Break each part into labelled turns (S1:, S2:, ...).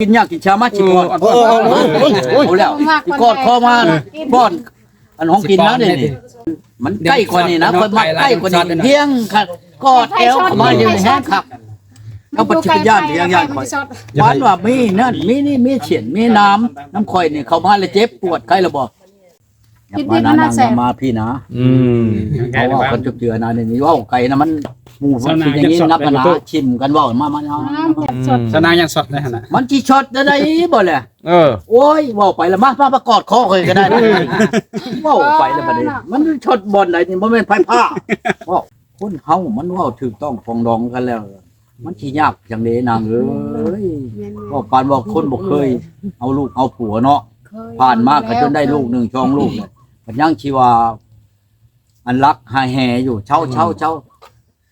S1: กินยากกินชามาชิกอดเอาแล้วกอดคอมาป้อนอันของกินนะนี่มันใกล้กว่านี่นะคนมาใกล้กว่านี่เที่ยงค่ะกอดแอวเข้ามาอยู่ในแห้งครับเอาปัจจุบันย่านคอยหวานว่ามีนั่นมีนี่มีเฉียนมีน้ำข่อยนี่เข้ามาแล้วเจ็บปวดใครละบ่มานะนางมาพี่นะเพราะว่าคนจุกเจือนะนี่ว่าไก่นะมันหมู่มันสิอย่างนี้นับกันนะชิมกันว่ามา
S2: สนายยังสดเลยนะ
S1: มันสิช็อตได้บ่แหละโอ้ยว่าไปแล้วมาประกอดคอเคยก็ได้ว่าไปแล้วบัดนี้มันช็อตบ่อนไหนนี่บ่แม่นไผผ้าว่าคนเฮามันว่าถูกต้องฟ้องร้องกันแล้วมันสิยากจังได๋นางเอ้ยว่าปานว่าคนบ่เคยเอาลูกเอาผัวเนาะผ่านมาก็จนได้ลูก1 2ลูกเลยก็ยังชีว่าอันรักหาแห่อยู่เช่า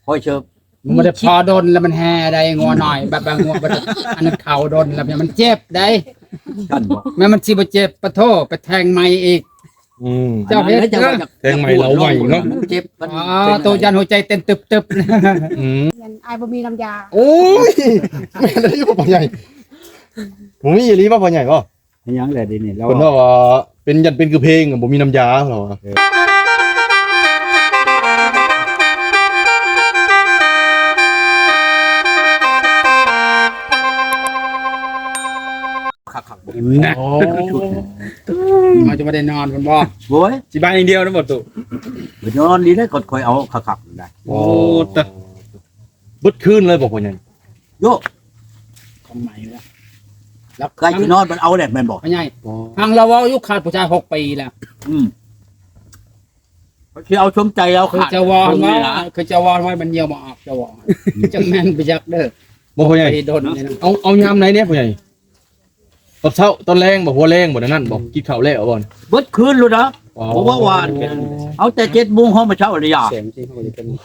S1: ค่อยเชิบ
S2: มันได้พอโดนแล้วมันแห่ได้งัวหน่อยแบบงัวอันนั้นเข่าโดนแล้วมันเจ็บได้
S1: กันบอก
S2: แม่มันสิบ่เจ็บปะโทไปแทงไม้อีก
S1: เจ้าเพชร
S3: แทงใหม่เราใหม่เนาะ
S1: เจ็บ
S2: ตัวยันหัวใจเต้นตึบ
S4: ยันไอ้บ่มีน้ำยา
S3: โอ้ยแม่ได้พ่อใหญ่ผมมีอีหลีป่ะพ่อใหญ่ป่ะ
S1: ยังแหละดินี่
S3: แล้วคนว่าเป็นยันเป็นคือเพลงบ่มีน้ำยาเหรอ
S2: มาจะมาได้นอนกันบ่
S1: โว้ย
S2: สิบ้านอย่างเดียวทั้งหมดตุ
S1: นอนดีได้กดคอยเอาขับได้
S2: โอ้ตะ
S3: บึดคืนเลยบอกพ่อใหญ่
S1: โย
S2: ของใหม่
S1: แล้วใครที่นอนมันเอาแหละมันบอก
S2: พ่อใหญ่ทางเราอายุขาดผู้ชาย6 ปีแล้ว
S1: คือเอาชมใจเราขาด
S2: จะวอนว่าคือจะวอนไว้มันเหี่ยวบ่ออกจะวอนจังแม่นไปจักเด้อ
S3: บอกพ่อใหญ่
S2: โดน
S3: เอายามไหนเนี่ยพ่อใหญ่ตอนเช้าตอนแรงบอกหัวแรงบอกนั่นบอกกินข้าวแล้วบ่
S1: เบิดคืนเลยนะเพราะว่าวานเอาแต่7 โมงห้องมาเช้าอะไรอย่าง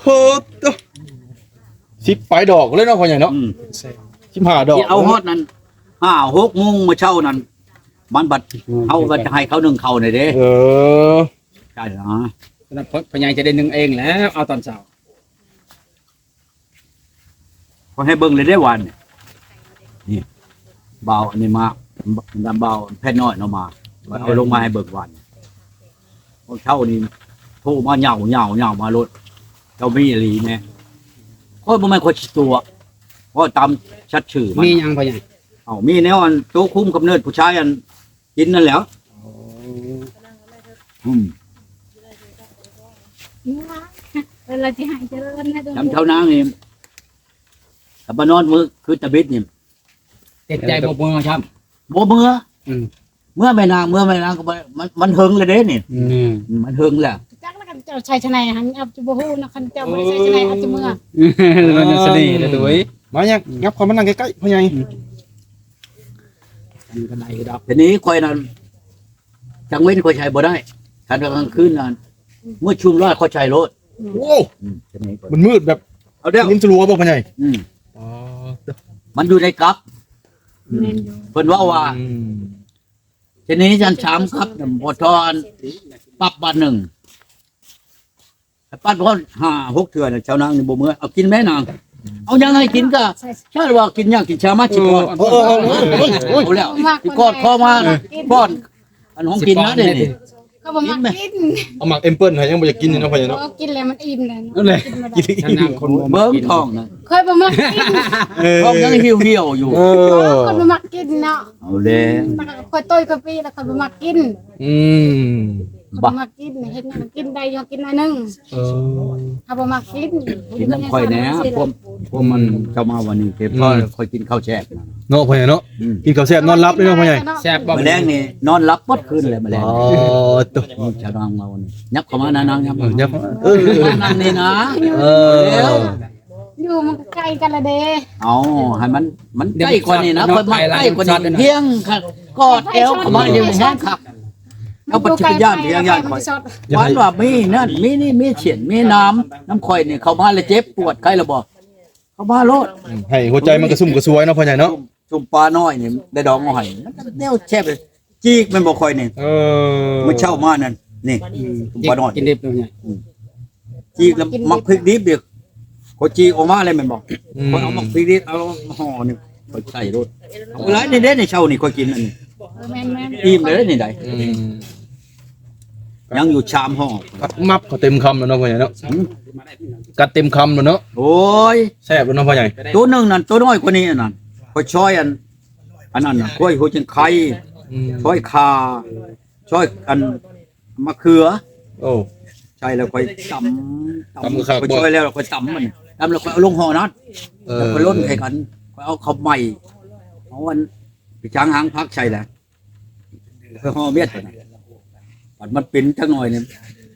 S3: โห10 ปลายดอกเลยเนาะพ่อใหญ่เนาะ15 ดอก
S1: เอาฮอดนั้น5 6 โมงมาเช้านั้นมันบัดเอาบัดให้เขา1เขาหน่อยเด้ใช่นะ
S2: พ่อใหญ่จะได้1เองแล้วเอาตอนเช้า
S1: พอให้เบิ่งเลยได้วันนี่เบาอันนี้มาเบาแพทย์น้อยเนาะมาเอาลงมาให้เบิกวันเช่านี่โทรมาเหย่ามารถเจ้ามีอะไรเนี่ยค่อยบ่แม่นคนตัวเพราะตามชัดชื่อ
S2: มียังพ่อใหญ่
S1: มีแนวอันโตคุ้มกำเนิดผู้ชายอันกินนั่นแหละ
S4: เราจะหายเจริญนะ
S1: จำเท่านางนี่กับนอนมือคือตะบิดนี่
S2: ติดใจบ่เมื่อครับ
S1: บ่เมื่อแม่นางก็มันเฮิงเลยเด้นี่มันเฮิงแหละ
S4: จักแล้วกันเจ้าชายชนายหันเอาจะบ่ฮู้นะคันเจ้าบ่ใช่ชนายเอาจะเมื่อ
S2: มันสนิทเลยตุ้ย
S3: มาเนี่ยงับความมันนั่งใกล้ๆพ่อใหญ่
S2: กันไหนก็ดอก
S1: ทีนี้ค่อยนั้นจังเว้นค่อยใช้บ่ได้คันกลางคืนนั้นเมื่อชุมรอดค่อยใช้รถ
S3: โอ้มันมืดแบบ
S1: เอาเด้อ
S3: ลิ้นจะรัวบ่พ่อใหญ่
S1: มันอยู่ในกับเพิ่นว่าทีนี้จันช้ำครับพอทอนปับ1ปัดพอ5 6เทื่อน่ะชาวนางนี่บ่มื้อเอากินแม่นางเอายังไงกินก็ใช่ว่ากินยากกินชามาชิกอดเอาแล้วกอดคอมาป้อนอันของกินนะนี่
S4: ก็บ่มักกิน
S3: เอาหมักเอ็มเปิ้ลให้ยังบ่อยากกินเนาะพ่อใหญ่เนาะ
S4: กินแล้วมันอิ่มเลย
S2: นั่นแหละกินคน
S1: เบิ่งท้องนะ
S4: เคยบ่มักกิน
S1: ท้องยังเหี่ยวอยู่
S4: คนบ่มักกินเนาะ
S1: เอาแล้ว
S4: ค่อยต้อยก็ปีแล้วคนบ่มักกินบ่มักกินเฮ็ดหยังกินได้อยู่กินหน่อยนึงถ้าบ่มักกิน
S1: น้ำข่อยแหน่พวกมันเข้ามาวันนี้เก็บพอค่อยกินข้าวแช่
S3: เนาะพ่อใหญ่เนาะกินข้าวแซ่บนอนหลับเลยเนาะพ่อใหญ่
S2: แซ่บบ่
S1: แมลงนี่นอนหลับหมดคืนเลยแมลง
S3: ตุ๊
S1: ชาวนาเรานี่ยับเข้ามานางยับนั่นนี่นะ
S4: อยู่มันใกล้กันละเด้
S1: ให้มันใกล้กว่านี่นะคนมาใกล้กว่านี่เที่ยงกอดแอวเข้ามาอยู่ในแห้งครับเอาปัจจุบันย่านคอยหวานว่ามีนั่นมีนี่มีเฉียนมีน้ำข่อยนี่เข้ามาแล้วเจ็บปวดใครละบ่เข้ามาโลด
S3: ให้หัวใจมันกระซุ่มกระซวยเนาะพ่อใหญ่เนาะ
S1: จุ่มปลาน้อยนี่ได้ดองเอาให้แนวแช่บจีกมันบ่ค่อยนี่มันเช่ามานั่นนี่จุ่มปลาน้อย
S2: กินดิบเนาะ
S1: จีกแล้วมักพริกดิบเด้อ พอจีออกมาเลยมันบอกพอเอามาพริกเอาห่อนี่ ค่อยใส่รถเอาหลายนี่เด้ในเช้านี่ค่อยกินอันนี้
S4: แม่น
S1: อิ่มเลยนี่ได้
S3: อืม
S1: ยังอยู่ชามห่อ
S3: กัดมับก็เต็มคำแล้วเนาะพ่อใหญ่เนาะกัดเต็มคำแล้วเนาะ
S1: โอ้ย
S3: แซ่บแล้วเนาะพ่อใหญ่
S1: ตัวหนึงนั่นตัวน้อยกว่านี้อันนั้นค่อยช้อยอันนั้นน่ะกล้วยหัวจิงไข่
S3: อืม
S1: ช้อยคาช้อยอันมะเขือ
S3: โอ้
S1: ใช่แล้วค่อยตำ
S3: ตำครับ
S1: ค่อยช้อยแล้วค่อยตำมันตำแล้วค่อยเอาลงห่อนัด
S3: เอ
S1: แล้ว
S3: อ
S1: ค่อยล้นให้กันค่อยเอาข้าวใหม่เอาอันไปช้างหางพักใช่แหละค่อยห่อเม็ดไปนะปัดมันเป็นจังหน่อยเนี่ย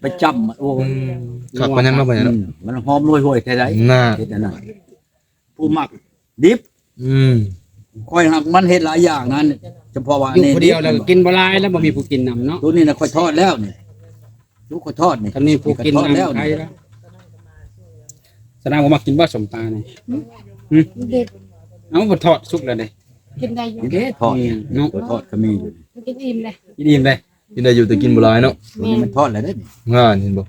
S1: ไปจำอะโอ้
S3: อืมขักมันยังเนาะพ่อใหญ่เนาะ
S1: มันหอมห่วยๆแท้ได
S3: น่า
S1: เฮ็ดอันนั้นผู้มักดิบ
S3: อืม
S1: ค่อยหักมันเฮ็ดหลายอย่างนั้นเฉพาะว่า
S2: อยู่
S1: นี่
S2: คนเดียวแล้วก็กินบ่หลายแล้วบ่มีผู้กินนำเนาะ
S1: ตัวนี้น่ะค่อยทอดแล้วนี่ลูกค่อยทอดนี่
S2: ตอนนี้ผู้กิน
S1: ทอด
S2: นำ
S1: แล้ว
S2: ใคร
S1: นี่
S2: แล้วแสดงว่ามากินบ่สมปลานี่
S4: เด็ด
S2: เอาบ่ทอดสุกแล้วเด้
S4: กินได้อยู่
S1: นี่เด้ทอด
S2: เนาะ
S1: ตัวทอดก็มีอยู่
S4: กินอิ่มเลย
S2: กินอิ่มเลย
S3: กินได้อยู่แต่กินบ่หลายเนาะ
S1: ตัวนี้มันทอดแล้วเด้นี่
S3: งานเห็นบ่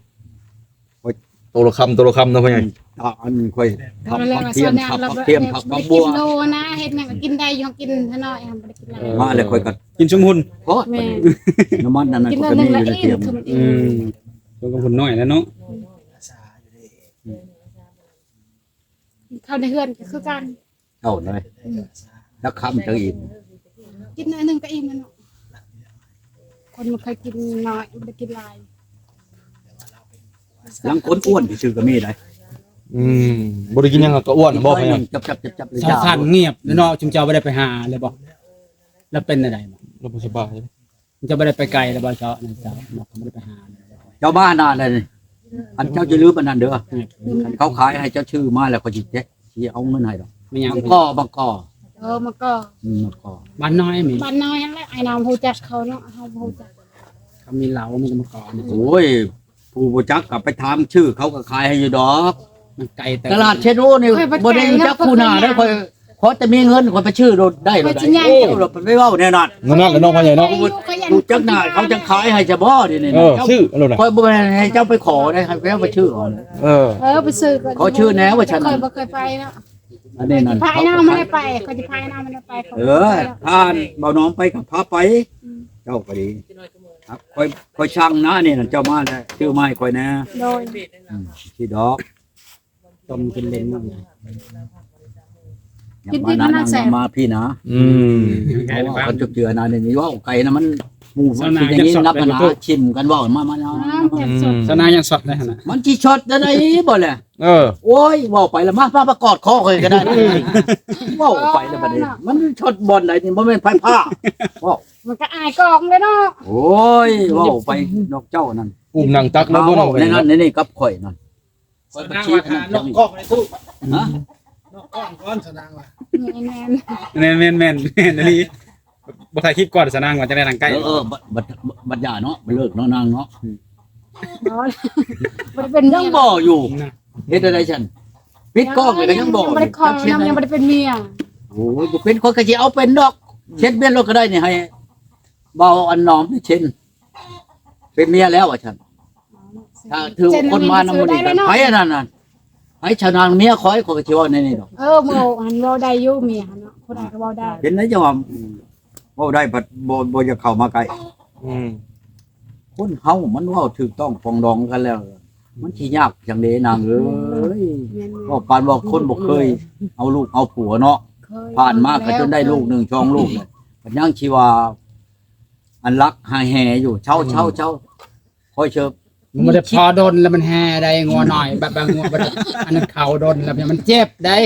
S3: ตัวละคำเนาะพ่อใหญ่
S1: อันค่อย
S4: เรา
S1: ทำ
S4: เลย
S1: ผัก
S4: ว่า
S1: เทียม
S4: แนว
S1: ผัก
S4: เรา
S1: เทียมผัก
S4: บ่
S1: บั
S4: ได้
S1: บั
S4: กิ
S1: วน
S4: โลนะเฮ็ดแนวกินได้อยู่กินเท่าน้อยบ่ได้กินหลาย
S1: มาแล้วค่อยก็
S2: กินชุมหุน
S1: ทอด
S4: แม่
S1: น้ำมันนั่นน่ะ
S4: กิน
S1: ก็
S4: แล้ว
S1: มี
S4: นึง
S1: อยู่
S4: ละ
S1: ใน
S4: อิ่
S1: เทีย
S4: ม
S1: ม
S4: คือมัน
S2: อื
S4: อิ่ม
S2: มตัวกับหุนน้อยแล้วเนาะ
S4: เข้าในเฮือนก็คือกัน
S1: เอาเลยแล้วคำจังอิ่ม
S4: กินอันนึงก็อิ่มแล้วเนาะคนมันเคยกินน้อยบ่ได้กินหลาย
S1: หลังคนอ้วนที่ชื่อก็มีได้
S3: อืมบ่ได้กินหยังก็อ้วนบ่พ่อใหญ่
S1: จับเลย
S2: ชาวท่านเงียบแล้วเนาะจุมเจ้าบ่ได้ไปหาเลยบ่แล้วเป็นอะไรบ่
S3: เราบ่สบาย
S2: จุมเจ้าบ่ได้ไปไกลแล้วบ่เจ้าเจ้าบ่ได้ไปหาเลย
S1: เจ้าบ้านนั่นเลยอันเจ้าจะลืมอันนั้นเด้ออันเขาขายให้เจ้าชื่อมาแล้วก็จิเจ๊สิเอาเงินให้ดอก
S2: ไม่ยัง
S1: บางกอ
S4: มันก็
S1: บางกอ
S2: บ้านน้อยมี
S4: บ้านน้อยนั่นแหละไอ้น้ำฮู้จักเขาเนาะเฮาบ่ฮู้จัก
S2: เขามีเหล้ามีกรรมกร
S1: โอ้ยผู้บ่จักกลับไปถามชื่อเขาก็ขายให้อยู่ดอก
S2: มันไกลแต่
S1: ตลาดเชโนนี่บ่ได้จักผู้หน้าได้ค่อยขอแต่มีเงินคนไปชื่อรถได้รถได้โอ้เราไปเว้าแน่นอน
S3: เงินนั่นแล้วเนาะพ่อใหญ่เนาะ
S1: ผู้จักหน้าเขาจะขายให้จะบ่นี่นี่
S3: ชื่ออะไรน่ะ
S1: ค่อยบ่ให้เจ้าไปขอได้ให้ไปชื่อเขา
S4: ไปซื้อ
S1: ขอชื่อแน่ว่าฉัน
S4: เคยบ่เคยไปเนาะ
S1: อันนี้นั่น
S4: พายน้าไม่ได้ไปเขาจะพายน้าไม่ได้ไปเขา
S1: ท่านเบาน้องไปกับพาไป เจ้าก็ดีครับค่อยช่างนะนี่เจ้ามาแล้วชื่อไม้ค่อยนะ
S4: โดย
S1: ที่ดอก
S2: ต้มกินเล่นมั่ง
S1: มาพี่นะ
S3: อืม
S1: คนจุกเจือนะนี่ว่าไก่นะมันหมูมันอย่างนี้นับกันนะชิมกันว่ามานะ
S2: สนายังสดได้ขนาด
S1: มันจีช็อตได้บ่แหละ
S3: เออ
S1: โอ้ยว่าไปแล้วมาประกอดคอเคยก็ได้ว่าไปแล้วบัดนี้มันช็อตบอลไหนนี่บ่แม่นไฟผ้าว่า
S4: มันก็อายกองเลยเนาะ
S1: โอ้ยว่าไปนอกเจ้านั่น
S3: อุ้มหนังตักแล้วบ่เนาะ
S1: ในนั้นนี่กับข่อยนั่นข่อยบัญชีนอกกอกในตู้ฮะ
S4: แม่น
S2: แม่นอันนี้บ่ถ่ายคลิปก่อนสนางว่าจะได้ทางใกล้
S1: บัดยาเนาะไปเลิกเนาะนางเนาะ
S4: มันเป็น
S1: ยังบ่อยู่เฮ็ดอะไรฉันปิดกล้องเลยก็ยังบ่
S4: ไม่ได้คอยยังไม่ได้เป็นเมีย
S1: โอ้ยบ่เป็นคนก็สิเอาเป็นดอกเช็ดเบี้ยรถก็ได้นี่ให้เบาอันน้อมนี่เช่นเป็นเมียแล้วอ่ะฉันถ้าถือคนมานำบ่ได้กันไผอันนั้นน่ะไผชาวนางเมียคอยก็สิว่าในนี่ดอก
S4: เมื่อหันเราได้อยู่เมียเนาะคนใดก็เว้าได้
S1: เห็นไหมจังว่าเว้าได้บัดบ่จะเข้ามาใกล้
S3: อืม
S1: คนเฮามันเว้าถูกต้องปองดองกันแล้ว มันสิยากจังได๋นางเอ้ยบอกปานบอกคนบ่เคยเอาลูกเอาผัวเนาะผ่านมาก็จนได้ลูก1 2ลูกเลยก็ยังสิว่าอันรักหาแห่อยู่เช่าค่อยเชิบ
S2: มันได้พอดนแล้วมันแห่ได้งัวหน่อยแบบงัวแบบอันนั้นเขาดนแล้วมันเจ็บได้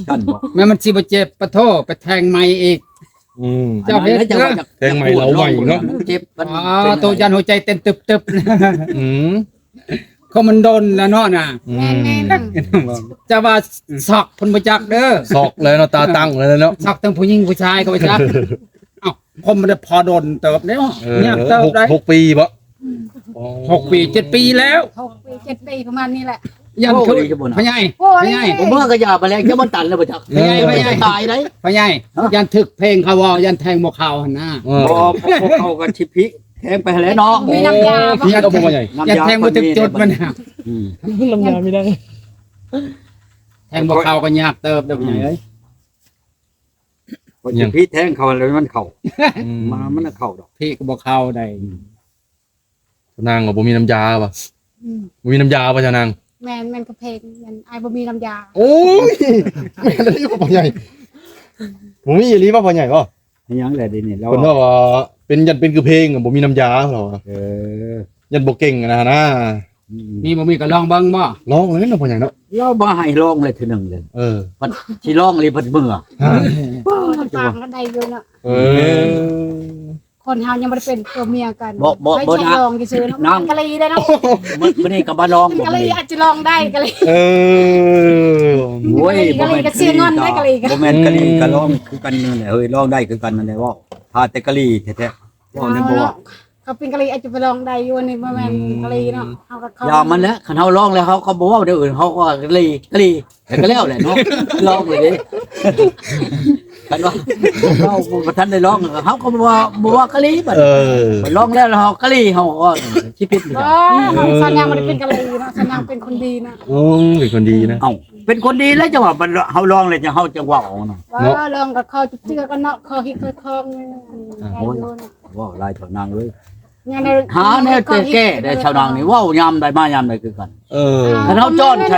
S1: ท่านบอก
S2: แม่มันสิบ่เจ็บปะโทไปแทงไม้อีก
S3: อืม
S2: เจ้าเฮ็ด
S1: จังว่า
S3: แทงใหม่เราใหม่เนาะ
S1: เจ็บมัน
S2: อ๋อตัวยันหัวใจเต้นตึบ
S3: อืม
S2: ๆเขามันโดนแล้วเนาะน่ะ
S3: อื
S4: แม่
S3: ม
S4: น
S2: จะว่าซอกเพิ่นบ่จักเด้อ
S3: ซอกเลยเนาะตาตั้งเลยเนาะ
S2: ซอกทั้งผู้หญิงผู้ชายก็บ่จักเอ้าผมมันได้พอดนเติบเด้อเนี่ยเติบได้
S3: 6 ปีบ่
S2: 6 ปี7 ปีแล้ว
S4: 6 ปี 7 ปีประมาณนี้แหละ
S2: ยันคือพ่อใหญ่พ่อใหญ่
S1: ผมเมื่อก็อย่าไปแล้วจะมันตันแล้วบ่จัก
S2: ไม่ใช่
S1: ตายได้
S2: พ่อใหญ่ยันถึกเพลงเขาว่ายันแทงบ่เข้าหั่นน่ะ
S3: เออ
S1: พอเขากันชิพิแทงไปแล้วเนาะ
S4: มีน้ำยา
S3: พี่ก็บ่ใหญ่
S2: ยันแทงบ่ถึกจุดมันน่ะ
S3: ลำยาไม่ได้
S2: แทงบ่เข้าก็ยากเติบเด้อพ่อใหญ่เอ้ย
S5: คนจะพี่แทงเขาแล้วมันเข้า
S3: อืม
S5: มันเข้าดอก
S2: พี่ก็บ่เข้าได้
S3: นางก็บ่มีน้ำยาป่ะ
S4: อืม
S3: บ่มีน้ำยาป่ะจ้านาง
S4: แม่นกระเพงแม่นไอ้บ่มีน้ำยา
S3: โอ้ยแม่นเลยพ่อใหญ่บ่มีอีหลีบ่พ่อใหญ่บ่
S5: ยังแหละดินี่เรา
S3: เพิ่นว่าเป็นยันเป็นคือเพลงอะบ่มีน้ำยาเหรอ
S5: เออ
S3: ยันบ่เก่งอะนะ
S2: มีบ่มีก็ลองเบิ่งบ่
S3: ร้องเลยเนาะพ่อใหญ่เนาะ
S5: เราบ่ให้ร้องเลยทีหนึงเลย
S3: เออ
S5: มันสิร้องเลยเพิ่นเบื่อ
S4: ต่างกันได้อยู่เนาะ
S3: เออ
S4: คนเฮายังบ่ได้เป็นตัวเมียกัน
S5: บ่
S4: ไม่ใช่
S5: นะ
S4: ลองซื่อๆเนาะ
S5: นั่ง
S4: กะลีได้เนาะ
S5: มื้อนี้ก็บ่ร้อง
S4: กะลีอาจจะลองได้กะลี
S3: เออ
S5: โอ้ย
S4: กะลีก็เสียเงินได้กะลีก็
S5: บ่แม่นกะลีก็ร้องคือกันนั่นแหละเฮ้ยร้องได้คือกันนั่นแหละว่าพาแต่กะลีแท้ๆว่าในบ่ว่า
S4: เขาเป็นกะลีอาจจะไปลองได้อยู่นี่บ่แม่นกะลีเนาะเฮาก็เข้า
S5: อย่ามันแล้วคันเฮาร้องแล้วเขาก็บ่เว้าเดี๋ยวอื่นเขาก็กะลีแต่ก็แล้วแหละเนาะร้องเลยดิคันว่าเราบ่ทันได้ร้องเขาก็บ่ว่ากะลีบัด
S3: เออ
S5: ไปร้องแล้วเฮากะลีเฮาก็สิผิดนี่
S4: อ๋อสัญญาบ่ได้เป็นกะลีเนาะสัญญาเป็นคนดีเนาะ
S3: โอ้เป็นคนดีนะ
S5: เอ้าเป็นคนดีแล้วจังว่ามันเฮาร้องเลยจังเฮาจะเว้าเนาะ
S4: ว่าลองกับเขาจุดเจือกันเนาะเขาฮิตคองนี่
S5: โอ้ยเว้าหลายเท่านางเลย
S4: งานใน
S5: หาแนวแก้ได้ชาวนางนี่เว้ายามใดมายามใดคือกัน
S3: เออ
S5: คันเฮาจ้อนใ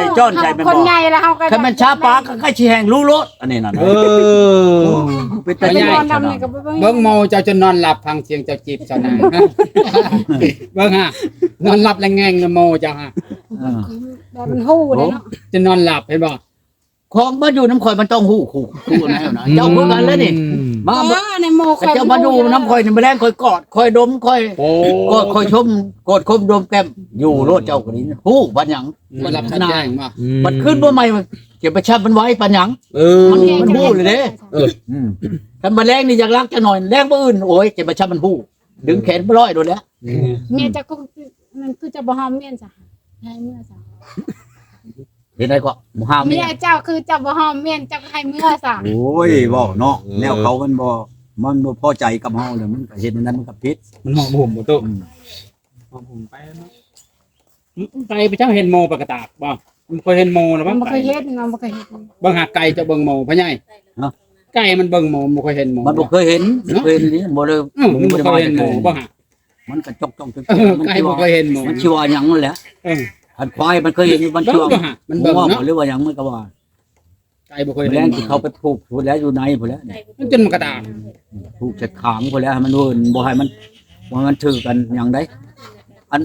S5: จแม่น
S4: คน
S5: บ่
S4: ใหญ่แล้วเฮาก็
S5: คันมันชาปากก็ใกล้สิแห้งรู้รสอันนี้นั่น
S3: เออ
S5: เป็น
S4: แต่
S5: แต่
S4: น
S5: ใหญ่
S4: อน
S5: ชาว
S4: ดำ
S5: นา
S4: นี่ก็บ่
S2: เบิ่งโมเจ้าจะนอนหลับฟังเสียงเจ้าจีบเจ้านาง เบิ่งฮะนอนหลับแล้วแงงโมเจ้าฮะ
S4: แต่มันฮู้เด้เนาะ
S2: จะนอนหลับเห็นบ่
S5: ของบ่อยู่น้ำข่อยมันต้องฮู้คู่แล้วนะเจ้าคือกันแล้วนี่มา
S4: ในโม
S5: เจ้ามาดูน้ำข่อยนี่แมลงข่อยกอดข่อยดมข่อย
S3: โอ้
S5: กอดข่อยชมกอดคมดมแก้มอยู่โลดเจ้าคนนี้ฮู้ปัญญัง
S2: บ่หลับชัดแจ้งบ่
S5: มันขึ้นบ่ใหม่เก็บประชับมันไว้ปัญญัง
S3: เออ
S5: มันฮู้เลยเด้ ถ้าแมลงนี่อยากรักจะหน่อยแรงบ่อื่นโอ้ยเก็บประชับมันฮู้ดึงแขนบ่ร้อยโดนแล้ว
S4: เมียจะก็มันคือจะบ่หอมเมียจ้ะให้เมื่อจ้ะ
S5: เห็นได้ก็บ่ห้าม
S4: เมียเจ้าคือจะบ่หอมเมียจะให้เมื่อจ้ะ
S5: โอ้ยบ่เนาะแนวเขามันบ่พอใจกับเฮาแล้วมันก็เฮ็ดนั้นมันก็ผิด
S2: มันหอมหุ่มบ่ตุหอมหุ่มไปเนาะไปเจ้าเห็นโมปกตากบ่มันเคยเห็นโมนะ
S4: มั
S2: บ่
S4: นบ่เคยเฮ็ดนะบ่เคยเฮ็ด
S2: เบิ่งหาไก่จะเบิ่งโมพ่อใหญ่ไก่มันเบิ่งโมบ่เคยเห็นโม
S5: มันบ่เคยเห็นเคยเห็นนี่บ่เลย
S2: มันบ่เคยเห็นโมบ่ฮะ
S5: มันก็จ้องๆ
S2: ไก่บ่เคยเห็นโม
S5: มันชื่อว่าหยังนั่นแหละ
S2: เออ
S5: อันควายมันเคยเห็นมัน
S2: เบิ่
S5: ชื่อง
S2: บ่ฮะมันเบิ่ง
S5: ว่า
S2: เนาะ
S5: หรือว่าหยังมันก็ว่า
S2: ไก่บ่เคย
S5: แร
S2: เห็น
S5: งที่เขาไปปลูกพูดแล้วอยู่ในพูดแล้ว
S2: มันจนมันกระดาษ
S5: ปลูกเช็ดขางพูดแล้วให้มันเวินบ่ให้มันถือกันอย่างใดอัน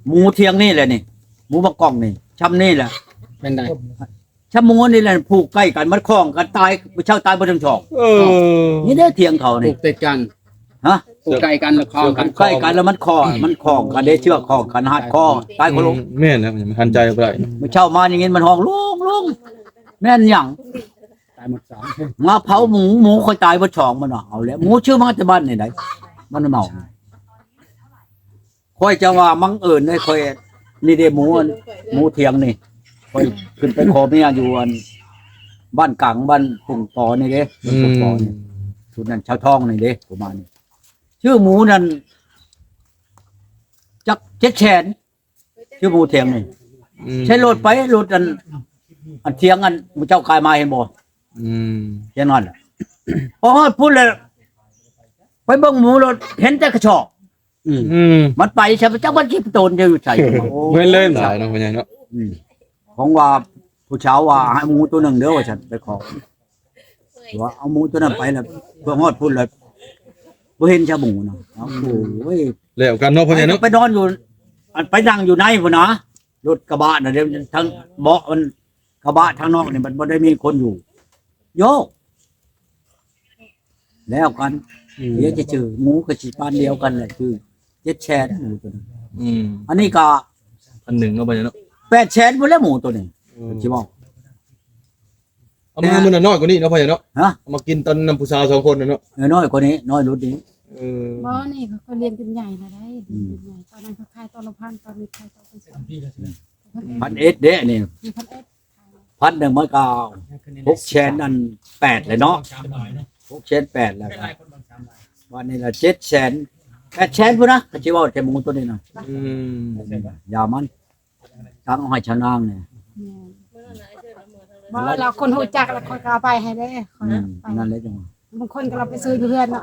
S5: หมูเทียงนี่แหละนี่หมูบะกล่องนี่ช้ำนี่แหละ
S2: เป็นได
S5: ช้ำหมูนี่แหละผูกใกล้กันมันคล้องกันตายเช่าตายบ่ถึงช่อง
S3: เออ
S5: นี่เด้อเทียงเขา
S2: ปลู
S5: นี่
S2: กติดกัน
S5: ฮะ
S2: ปลูกไก่กันแล้วคล้องกัน
S5: ใกล้กันแล้วมันคล้องกันได้เชือกคล้องกันหัดคอตายคนลง
S3: แม่นนะมันทันใจบ่ได้
S5: เช่ามาอย่างงี้มันห้องลุงแม่นหยัง
S2: ตายหมดสาม
S5: มาเผาหมูค่อยตายบ่ช่องมันเอาแล้วหมูชื่อมาแต่บ้านนี่ไดมันเมาค่อยจะว่ามังเอิญได้ค่อยนี่เด้หมูเทียงนี่ค่อยขึ้นไปขอเมียอยู่อันบ้านกลางบ้านปุ่งปอนี่เด้ปุ่งปอนี่สุดนั้นชาวทองนี่เด้ประมาณนี้ชื่อหมูนั่นจักเจ็ดแสนชื่อหมูเทียงนี่ใช้รถไปรถอันเทียงอันหมูเจ้ากายมาเห็นบ่ แค่นั้นแหละพอพูดเลยไปเบิ่งหมูรถเห็นแต่กระชอก มันไปใช่ไหมเจ้ามันคิดโตนจะอยู่ใส่
S3: เพิ่นเล่นหลายเนาะพ่อใหญ่เนาะ
S5: ของว่าผู้เช้าว่าให้หมูตัวหนึ่งเด้อว่าฉันไปขอว่าเอาหมูตัวนั้นไปแล้วเพื่อฮอดพูดเลยบ่เห็นชาหมูเนาะโอ้ย
S3: แล้วกันเนาะพ่อใหญ่เนาะ
S5: ไปนอนอยู่อันไปนั่งอยู่ในพุ่นนะรถกระบะน่ะเดี๋ยวทั้งเบาะมันกระบะทางนอกนี่มันบ่ได้มีคนอยู่ โยกแล้วกันเดี๋ยวจะชื่อหมูกับชีปานเดียวกันแหละชื่อเจ็ดแชนอันนี้ก็
S3: 1,100เนาะพ่อใหญ่เนาะ
S5: 8 แสนหมดแล้วหมูตัวนี้ชิบอก
S3: เอามามื้อนั้นน้อยกว่านี้เนาะพ่อใหญ่เนาะ
S5: ฮะ
S3: เอามากินตอนนำผู้สาว2คนน่ะเนาะ
S5: น้อยกว่านี้น้อยรุ่นนี้
S4: บ่นี่เขาเรียนจนใหญ่แล้วได้ใหญ่ตอนนั้นเขาขายตอนละพันตอนนี้ขายตอนเป็น2,000
S5: พันเอ็ดเด้นี่
S4: 1,000
S5: พันหนึ่งมันก็6 แสนนั่น8เลยเนาะ6 แสน8แล้ววันนี้ละ7 แสน8 แสนพุ่นนะก็สิว่าแต่หมูตัวนี้นะยามันตั้งเอาให้ชาวนางเนี่ย
S4: บ่เราคนฮู้จักแล้วคนก็เอาไปให้ได้คนไป
S5: นั่นเลยจังหวะ
S4: บางคนก็เราไปซื้อเพื่อนเนาะ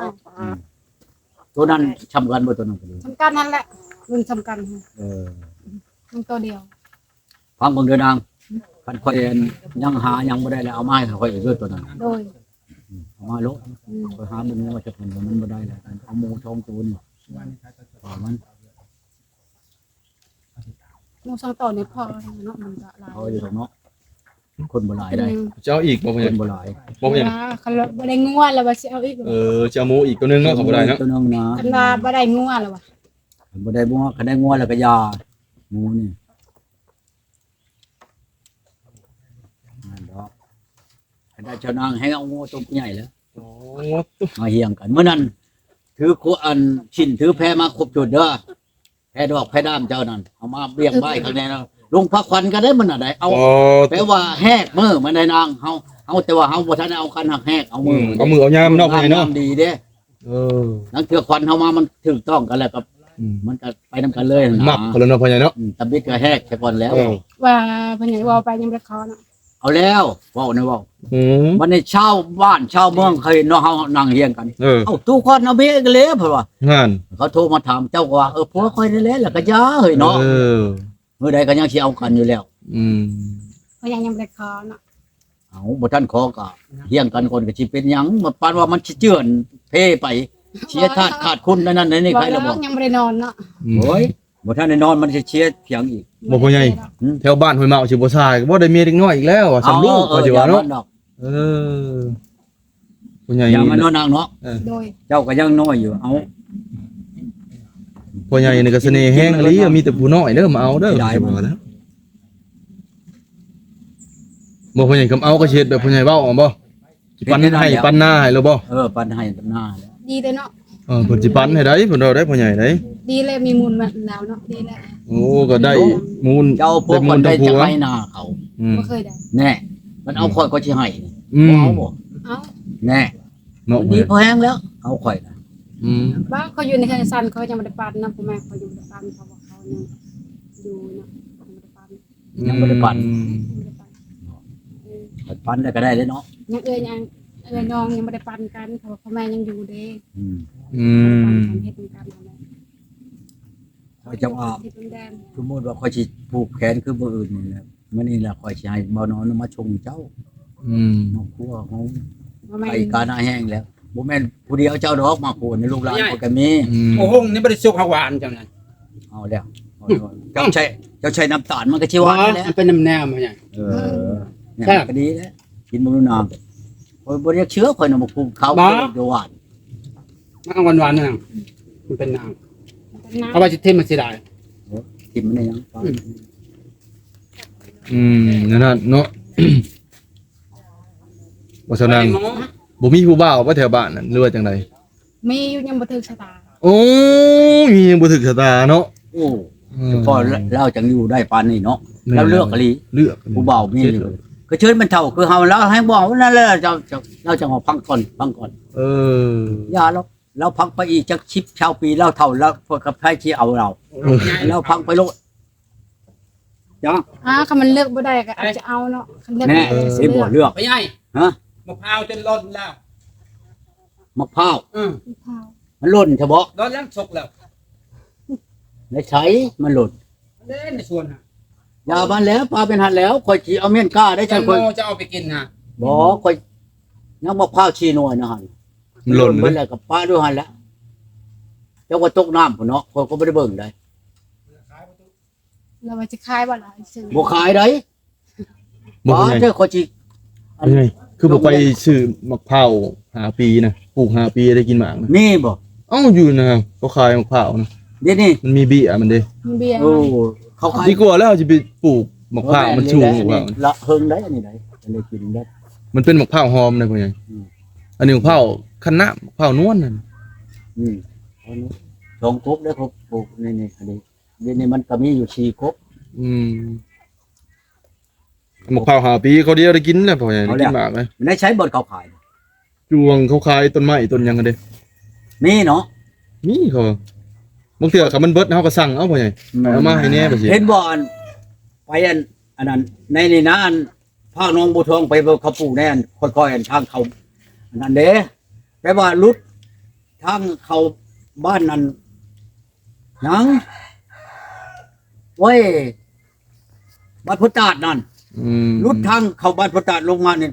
S5: ตัวนั้นชำกันบ่ตัวนั้นก็ดี
S4: สำคัญนั่นแหละรุ่นสำคัญ
S5: เออ
S4: มันตัวเดียว
S5: ฟังเบิ่งเด้อนางคันข่อยยังหายังบ่ได้แล้วเอามาให้ข่อยอีกเด้อตัวนั้น
S4: โดย
S5: เอามาโลข่อยหาเบิ่งว่าจะเป็นมันบ่ได้แล้วเอาหมูทองตัวนี่มัน
S4: มูสังต่อในพอเนาะมันก็หลาย
S5: เอาอยู่ตรงเนาะคนบ่หลายได้
S3: เจ้าอีกบ่พ่อ
S5: ค
S3: ใหญ่
S5: นบ่หลาย
S3: บ่พ่อใหญ่
S4: คันบ่ได้งัวแล้วว่าสิเอาอีก
S3: เจ้าหมูอีกตัวนึงเนาะเขาบ่ได้เนาะ
S5: ตัวนึงนะ
S4: คันว่าบ่ได้งัวแล้วว่ะ
S5: บ่ได้งัวคันได้งัวแล้วก็ยาหมูนี่นั่นดอกคันได้เจ้านางให้เอางัวตัวใหญ่แล้ว
S3: โอ้
S5: มาเฮียงกันเมื่อนั้นถือขวอันชิ้นถือแพมาครบจุดเด้อแพดอกแพด้ามเจ้านั่นเอามาเบี้ยงใบข้างในนะลงพักควันก็ได้มันอะไรเอาแปลว่าแหกมือมันได้นางเฮาแต่ว่าเฮาบ่ทันเอากันหักแหกเอามือ
S3: เอามือเอายามเนาะพ่อใหญ่เนาะ
S5: ดีเด้ นั่นคือควันเฮามามันถูกต้องกันแล้วก็มันก็ไปนำกันเลยนะ
S3: มักคนละเนาะพ่อใหญ่เนาะ
S5: ตะบิดก็แหกใช่ก่อนแล้ว
S4: ว่าเพิ่นให้ว่าไปยังบ่ได้ขอเนาะ
S5: เอาแล้วเว้านะเว้า
S3: อืม
S5: วันนี้ชาวบ้านชาวเมืองเคยเนาะเฮานั่งเฮียงกัน
S3: เออ
S5: เอ้าตู้ควันเอาเบี้ยกันเลยเพิ่นว่า
S3: งาน
S5: เขาโทรมาถามเจ้าก็ว่าผัวค่อยได้แล้วแล้วก็ยาเฮ้ยเนาะ
S3: เออ
S5: เมื่อใดก็ยังสิเอากันอยู่แล้ว
S3: อืม
S4: เพราะยังบ่ได้ขอเนาะ
S5: เอาบ่ทันขอก็เฮียงกันคนก็สิเป็นหยังมาปานว่ามันสิเจือนเพไปเสียธาตุขาดคุณนั่นนี่ใครละบ่
S4: ยังบ่ได้นอนเนาะ
S5: โอ้ยบ่ทันได้นอนมันสิเชียเพียงอีก
S3: บ่พ่อใหญ่แถวบ้านห้วยเมาสิบ่ชายก็บ่ได้เมียเด็กน้อยอีกแล้วสำลูกก็สิว่าเนาะ
S5: ดอก
S3: เออพ่อใหญ่
S5: อย่ามาโนอนนางเนาะ
S4: โดย
S5: เจ้าก็ยังน้อยอยู่เอา
S3: พ่อใหญ่นี่ก็เสน่ห์แฮงอีหลีมีแต่ผู้น้อยเด้อมาเอาเด้อ
S5: ได้บ่
S3: บ่แล้วบ่พ่อใหญ่คำเอาก็เฮ็ดแบบพ่อใหญ่เว้าเอาบ่สิปันให้ปันหน้าให้แล้วบ่
S5: ปันให้หน้าแล้ว
S4: ดีเลยเนาะ
S3: เพิ่นสิปันให้ได้เพิ่นเอาได้พ่อใหญ่ได้
S4: ดีเลยมีมูลมาแล้วเนาะดีแล้ว
S3: โอ้ก็ได้มูล
S5: เจ้าพวกมันได้จะให้หน้าเขา
S3: อืม
S4: บ่เคยได้
S5: แน่มันเอาข่อยก็สิให้
S3: อืม
S5: เอาบ่
S4: เอ้า
S5: แน่
S3: เนาะ
S5: มันดีพอแห้งแล้ว เอาข่อยน่ะ
S3: อืม
S4: ว่าเขาอยู่ในเครื่องสั่นเขายังบ่ได้ปันนะพ่อแม่เขายังบ่ได้ปันเขาบอกเขายังอยู่เนาะยังบ่ได้ปัน
S5: ปันได้ก็ได้เลยเนาะ
S4: ยังน้องยังบ่ได้ปันกันเพราะว่าพ่อแม่ยังอยู่เด้
S5: อืม
S3: อืม
S4: เฮ็ดเป็นการทำไม
S5: ข่อยจะว่า
S4: เฮ็ดเป็นแดน
S5: สมมุติว่าข่อยสิผูกแขนคือมื้ออื่นนี่แหละมื้อนี้ล่ะข่อยสิให้บ่นอนมาชงเจ้า
S3: อืม
S5: มาครัวเฮา
S4: พ่อแม่
S5: ไปการหน้าแห้งแล้วบ่แม่นผู้เดียวเจ้าดอกมาพูดในลูกหลานข่อยก็มี
S3: อืม
S2: โอ้โหนี่บ่ได้สุกหวานจังนั้น
S5: เอาแล้วเจ้าใช้น้ำตาลมันก็สิหวานนั่นแหละ
S2: มันเป็นน้ำแนวมันไง
S5: เนี่ยก็ดีแล้วกินมื้อน้ำข่อยบ่เรียกเชื้อข่อยน่ะบ่คุมเขาเดี๋ยวหวาน
S2: มันเอาหวานๆนั่นน่ะมันเป็นน้ำ
S4: เป็นน้
S2: เอาไปสิเทมันสิได้
S5: กินมันได้ยัง
S3: นั่นน่ะเนาะ บ่ซะนางบ่มีผู้บ่าวบ่แถวบ้านนั่นหรือว่าจังได
S4: ำมีอยู่ยังบ่ถึงชะตา
S3: โอ้ยยังบ่ถึกชะตาเนาะ
S5: โอ้พอเราจังอยู่ได้ปานนี้เนาะแล้วเลือกกะลี
S3: เลือก
S5: ผู้เบามีเลยก็เชิญมันเท่าคือเฮาแล้วให้บอกว่านั่นแหละเราจะมาพังก่อน
S3: เออ
S5: อย่าเราพังไปอีกจักชิปชาวปีเราเท่าแล้วพวกกับไผที่เอาเราพังไปโลดจ้า
S4: คันมันเลือกบ่ได้ก็อาจจะเอาเนาะคันเลือก
S5: แน่
S4: ได้ก็
S5: สิบ่เลือก
S2: ไปใหญ่
S5: ฮะ
S2: มะพร้าวจนล้นแล้ว
S5: มะพร้าว
S4: ข้าว
S5: มันหล่นเฉพาะ
S2: ล้นแล้วสุกแล้ว
S5: ในใช้มันหล่น
S2: เล่นในส่วนน่ะ
S5: ยาบ้านแล้วปลาเป็นหันแล้วข่อยสิเอาเมียนก้าได้
S2: จั
S5: จั
S2: ง
S5: ง
S2: โม
S5: ข่อย
S2: จะเอาไปกินน่ะ
S5: บ่ข่อยยังมะพร้าวชีหน่วยนะหั่น
S3: มันหล่น
S5: เบิ่
S3: เลย
S5: แล้วกับปลาด้วยหั่นแล้วเจ้าว่าตกน้ำพุ่นเนาะข่อยก็บ่ได้เบิ่งได้
S4: เราว่าจะขายบ่ล่ะซื้อ
S5: บ่ขายได้
S3: บ่
S5: บ่
S3: ไง
S5: เจ้าข่อยสิ
S3: ไงคือบ่ไปซื้อมะพร้าว5ปีนะปลูก5ปีได้กินหมากนะ
S5: มีบ่
S3: เอ้าอยู่นะเขาขายมะพร้าวนะ
S5: เดี๋ยวนี้
S3: มันมีเบี้ยมันเด้
S4: มีเบียร์
S5: โอ้เขาขาย
S3: ดีกว่าแล้วสิไปปลูกมะพร้าวมันชูง
S5: อั
S3: กว่า
S5: ละเฮิงได้อันนี้ได้อันนี้กินได้
S3: มันเป็นมะพร้าวหอมนะพ่อใหญ่
S5: อืม
S3: อันนี้มะพร้าวคันน้ำมะพร้าวนวลนั่น
S5: อันนี้สองกบได้ครับปลูกนี่อันนี้เดี๋ยวนี้มันก็มีอยู่4กบ
S3: อืมมะพร้าว5ปีเขาเดียวได้กินแล้วพ่อใหญ่ได้กินหมากเลย
S5: มันได้ใช้บ่อนเขาขาย
S3: จวงเขาขายต้นไม้ต้นหยังกันเด้
S5: มีเนาะ
S3: มีเขาบางเทื่อเขามันเบิดเฮาก็สั่งเอาพ่อใหญ่เอามาให้แน่บ่สิ
S5: เห็นบ่อนไปอันนั้นในนี่นะอันภาคน้องบัวทองไปเขาปลูกแน่นค่อยๆอันทางเขาอันนั้นเด้ แต่ว่ารุดทางเขาบ้านนั้นหยังเว้ยบ้านพุทธาดนั่นรุดทางเข้าบ้านพุทธาดลงมาเนี่ย